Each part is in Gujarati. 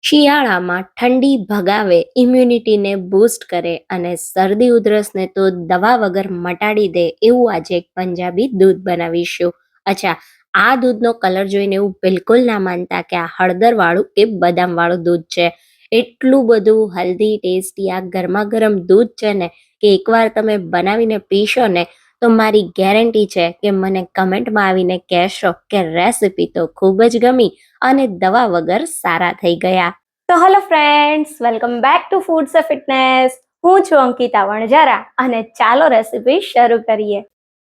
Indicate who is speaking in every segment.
Speaker 1: શિયાળામાં ઠંડી ભગાવે, ઇમ્યુનિટીને બૂસ્ટ કરે અને શરદી ઉધરસને તો દવા વગર મટાડી દે એવું આજે એક પંજાબી દૂધ બનાવીશું. અચ્છા, આ દૂધનો કલર જોઈને એવું બિલકુલ ના માનતા કે આ હળદરવાળું કે બદામવાળું દૂધ છે. એટલું બધું હેલ્ધી ટેસ્ટી આ ગરમા ગરમ દૂધ છે ને કે એકવાર તમે બનાવીને પીશો ને તો મારી ગેરંટી છે કે મને કમેન્ટમાં આવીને કહેશો કે રેસિપી તો ખૂબ જ ગમી અને દવા વગર સારા થઈ ગયા. તો hello friends, welcome back to foods of fitness. હું છું અંકિતા વણજારા અને ચાલો રેસિપી શરૂ કરીએ.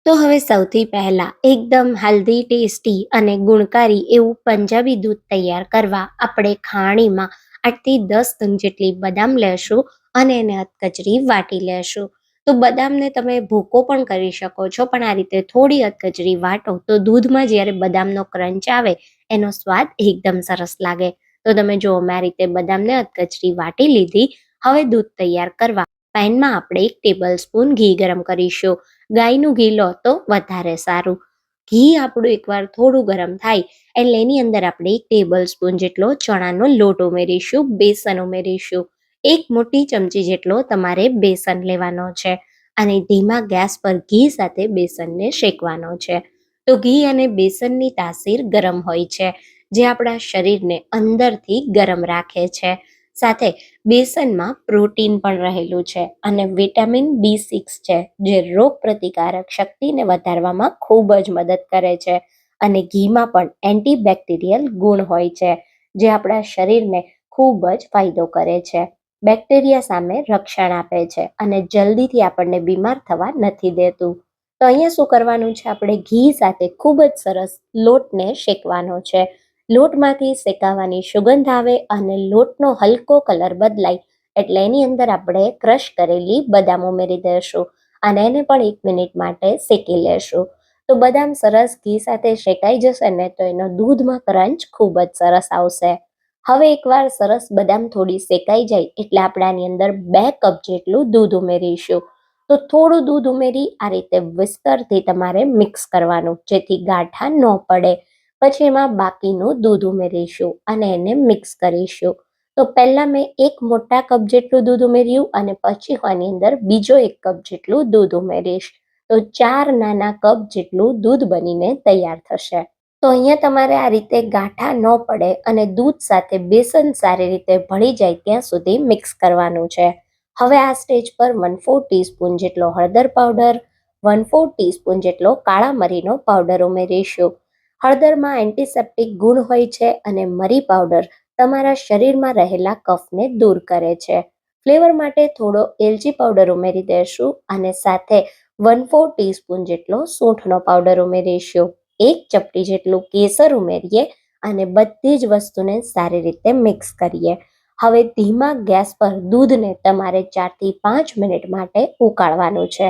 Speaker 1: તો હવે સૌથી પહેલા એકદમ હેલ્ધી ટેસ્ટી અને ગુણકારી એવું પંજાબી દૂધ તૈયાર કરવા આપણે ખાણીમાં 8 થી 10 નંગ જેટલી બદામ લેશું અને એને અધકચરી વાટી લેશું. તો બદામને તમે ભૂકો પણ કરી શકો છો, પણ આ રીતે થોડી અધકચરી વાટો તો દૂધમાં જ્યારે બદામનો ક્રંચ આવે એનો સ્વાદ એકદમ સરસ લાગે. તો તમે જુઓ, મેં આ રીતે બદામને અધકચરી વાટી લીધી. હવે દૂધ તૈયાર કરવા પેનમાં આપણે 1 ટેબલ સ્પૂન ઘી ગરમ કરીશું. ગાયનું ઘી લો તો વધારે સારું. ઘી આપણું એકવાર થોડું ગરમ થાય એટલે એની અંદર આપણે 1 ટેબલ સ્પૂન જેટલો ચણાનો લોટ ઉમેરીશું, બેસન ઉમેરીશું. 1 મોટી ચમચી જેટલો તમારે બેસન લેવાનો છે અને ધીમા ગેસ પર ઘી સાથે બેસનને શેકવાનો છે. તો ઘી અને બેસનની તાસીર ગરમ હોય છે, જે આપણા શરીરને અંદરથી ગરમ રાખે છે. સાથે બેસનમાં પ્રોટીન પણ રહેલું છે અને વિટામિન B6 છે, જે રોગ પ્રતિકારક શક્તિને વધારવામાં ખૂબ જ મદદ કરે છે. અને ઘીમાં પણ એન્ટીબેક્ટેરિયલ ગુણ હોય છે, જે આપણા શરીરને ખૂબ જ ફાયદો કરે છે. બેક્ટેરિયા સામે રક્ષણ આપે છે અને જલ્દીથી આપણને બીમાર થવા નથી દેતું. તો અહીંયા શું કરવાનું છે, આપણે ઘી સાથે ખૂબ જ સરસ લોટને શેકવાનો છે. લોટમાંથી શેકાવાની સુગંધ આવે અને લોટનો હલકો કલર બદલાય એટલે એની અંદર આપણે ક્રશ કરેલી બદામ ઉમેરી દઈશું અને એને પણ 1 મિનિટ માટે શેકી લેશું. તો બદામ સરસ ઘી સાથે શેકાઈ જશે ને તો એનો દૂધમાં ક્રંચ ખૂબ જ સરસ આવશે. હવે એકવાર સરસ બદામ થોડી શેકાઈ જાય એટલે આપણે આની અંદર 2 કપ જેટલું દૂધ ઉમેરીશું. તો થોડું દૂધ ઉમેરી આ રીતે વિસ્કરથી તમારે મિક્સ કરવાનું, જેથી ગાંઠા ન પડે. પછી એમાં બાકીનું દૂધ ઉમેરીશું અને એને મિક્સ કરીશું. તો પહેલા મેં 1 મોટા કપ જેટલું દૂધ ઉમેર્યું અને પછી હું આની અંદર બીજો 1 કપ જેટલું દૂધ ઉમેરીશ. તો 4 નાના કપ જેટલું દૂધ બનીને તૈયાર થશે. તો અહીંયા તમારે આ રીતે ગાંઠા ન પડે અને દૂધ સાથે બેસન સારી રીતે ભળી જાય ત્યાં સુધી મિક્સ કરવાનું છે. હવે આ સ્ટેજ પર 1/4 ટીસ્પૂન જેટલો હળદર પાવડર, 1/4 ટીસ્પૂન જેટલો કાળા મરીનો પાવડર ઉમેરીશું. હળદરમાં એન્ટિસેપ્ટિક ગુણ હોય છે અને મરી પાવડર તમારા શરીરમાં રહેલા કફને દૂર કરે છે. ફ્લેવર માટે થોડો એલચી પાવડર ઉમેરી દઈશું અને સાથે 1/4 ટીસ્પૂન જેટલો સૂંઠનો પાવડર ઉમેરીશું. 1 ચપટી જેટલું કેસર ઉમેરીએ અને બધી જ વસ્તુને સારી રીતે મિક્સ કરીએ. હવે ધીમા ગેસ પર દૂધને તમારે 4 થી 5 મિનિટ માટે ઉકાળવાનું છે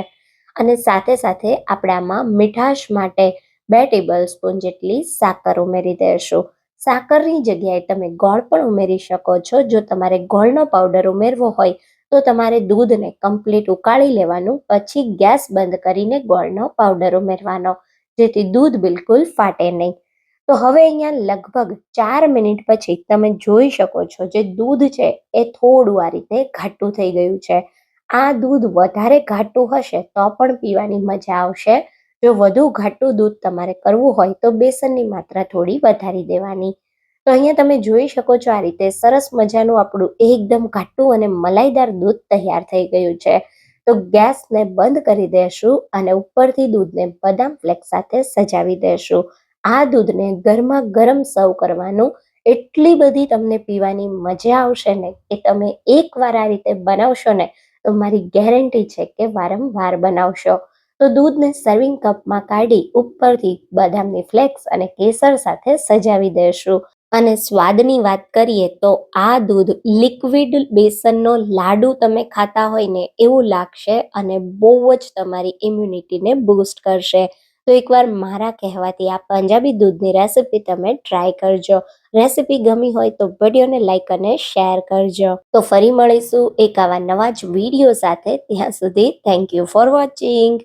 Speaker 1: અને સાથે સાથે આપણે આમાં મીઠાશ માટે 2 ટેબલ સ્પૂન જેટલી સાકર ઉમેરી દઈશું. સાકરની જગ્યાએ તમે ગોળ પણ ઉમેરી શકો છો. જો તમારે ગોળનો પાવડર ઉમેરવો હોય તો તમારે દૂધને કમ્પ્લીટ ઉકાળી લેવાનું, પછી ગેસ બંધ કરીને ગોળનો પાવડર ઉમેરવાનો, જેથી દૂધ બિલકુલ ફાટે નહીં. તો હવે અહીંયા લગભગ 4 મિનિટ પછી તમે જોઈ શકો છો જે દૂધ છે એ થોડું આ રીતે ઘાટું થઈ ગયું છે. આ દૂધ વધારે ઘાટું હશે તો પણ પીવાની મજા આવશે. જો વધુ ઘાટું દૂધ તમારે કરવું હોય તો બેસનની માત્રા થોડી વધારી દેવાની. તો અહીંયા તમે જોઈ શકો છો આ રીતે સરસ મજાનું આપણું એકદમ ઘાટું અને મલાઈદાર દૂધ તૈયાર થઈ ગયું છે. તો ગેસને બંધ કરી દેશું અને ઉપરથી દૂધને બદામ ફ્લેક્સ સાથે સજાવી દેશું. આ દૂધને ગરમા ગરમ સર્વ કરવાનું. એટલી બધી તમને પીવાની મજા આવશે ને કે તમે એકવાર આ રીતે બનાવશો ને તો મારી ગેરંટી છે કે વારંવાર બનાવશો. તો દૂધને સર્વિંગ કપમાં કાઢી ઉપરથી બદામની ફ્લેક્સ અને કેસર સાથે સજાવી દેશું. અને સ્વાદની વાત કરીએ તો આ દૂધ લિક્વિડ બેસનનો લાડુ તમે ખાતા હોય ને એવું લાગશે અને બહુ જ તમારી ઇમ્યુનિટીને બૂસ્ટ કરશે. તો એકવાર મારા કહેવાથી આ પંજાબી દૂધની રેસિપી તમે ટ્રાય કરજો. રેસિપી ગમી હોય તો વિડીયોને લાઈક અને શેર કરજો. તો ફરી મળીશું એક આવા નવા જ વિડીયો સાથે. ત્યાં સુધી થેન્ક યુ ફોર વોચિંગ.